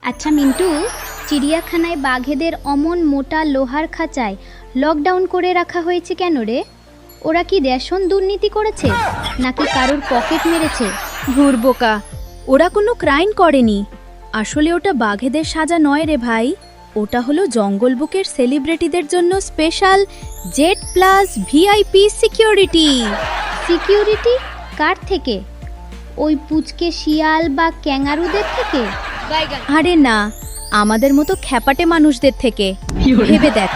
আচ্ছা মিন্টু, চিড়িয়াখানায় বাঘেদের অমন মোটা লোহার খাঁচায় লকডাউন করে রাখা হয়েছে কেন রে? ওরা কি রেশন দুর্নীতি করেছে নাকি কারোর পকেট মেরেছে? ধুর বোকা, ওরা কোনো ক্রাইম করেনি। আসলে ওটা বাঘেদের সাজা নয় রে ভাই, ওটা হলো জঙ্গল বুকের সেলিব্রিটিদের জন্য special Z plus VIP security. Security কার থেকে? ওই পুচকে শিয়াল বা ক্যাঙ্গারুদের থেকে? আরে না, আমাদের মতো খ্যাপাটে মানুষদের থেকে। ভেবে দেখ,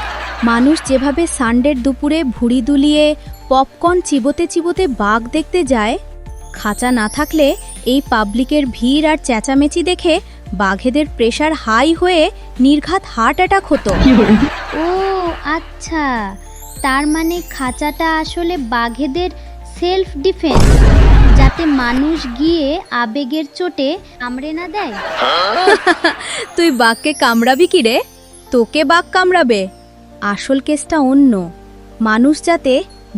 মানুষ যেভাবে সানডের দুপুরে ভুঁড়ি দুলিয়ে পপকর্ন চিবোতে চিবোতে বাঘ দেখতে যায়, খাঁচা না থাকলে এই পাবলিকের ভিড় আর চেঁচামেচি দেখে বাঘেদের প্রেশার হাই হয়ে নির্ঘাত হার্ট অ্যাটাক হতো। ও আচ্ছা, তার মানে খাঁচাটা আসলে বাঘেদের সেলফ ডিফেন্স, যাতে মানুষ গিয়ে আবেগের চোটে কামড়ে না দেয়। তুই বাঘকে কামড়াবি কি রে? তোকে বাঘ কামড়াবে। আসল কেসটা অন্য। মানুষ যাতে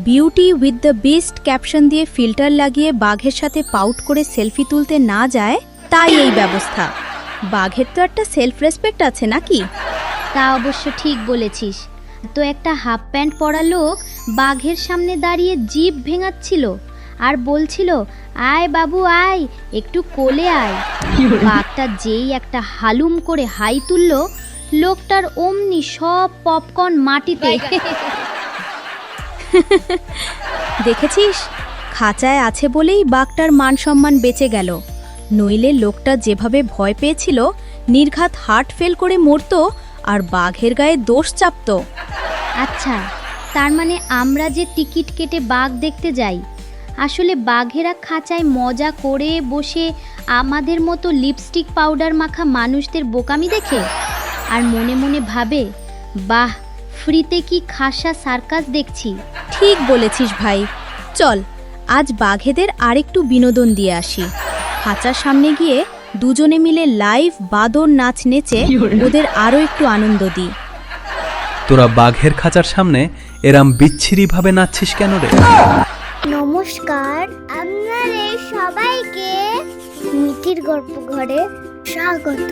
beauty with the beast caption দিয়ে ফিল্টার লাগিয়ে বাঘের সাথে পাউট করে সেলফি তুলতে না যায়, তাই এই ব্যবস্থা। বাঘের তো একটা সেলফ রেসপেক্ট আছে নাকি? তা অবশ্য ঠিক বলেছিস। তো একটা হাফ প্যান্ট পরা লোক বাঘের সামনে দাঁড়িয়ে জিভ ভেঙাচ্ছিল আর বলছিল, আয় বাবু আয়, একটু কোলে আয়। বাঘটা যেই একটা হালুম করে হাই তুলল, লোকটার অমনি সব পপকর্ন মাটিতে। দেখেছিস, খাঁচায় আছে বলেই বাঘটার মান সম্মান বেঁচে গেল, নইলে লোকটা যেভাবে ভয় পেয়েছিল নির্ঘাত হার্ট ফেল করে মরতো আর বাঘের গায়ে দোষ চাপতো। আচ্ছা, তার মানে আমরা যে টিকিট কেটে বাঘ দেখতে যাই, আসলে বাঘেরা খাঁচায় মজা করে বসে আমাদের মতো লিপস্টিক পাউডার মাখা মানুষদের বোকামি দেখে আর মনে মনে ভাবে, বাহ, ফ্রিতে কি খাসা সার্কাস দেখছি। ঠিক বলেছিস ভাই, চল আজ বাঘেদের আরেকটু বিনোদন দিয়ে আসি। খাঁচার সামনে গিয়ে দুজনে মিলে লাইভ বাদর নাচ নেচে ওদের আরো একটু আনন্দ দিই। তোরা বাঘের খাঁচার সামনে এরাম বিচ্ছিরিভাবে নাচছিস কেন রে? নমস্কার, আপনাদের সবাইকে মিটির গল্প ঘরে স্বাগত।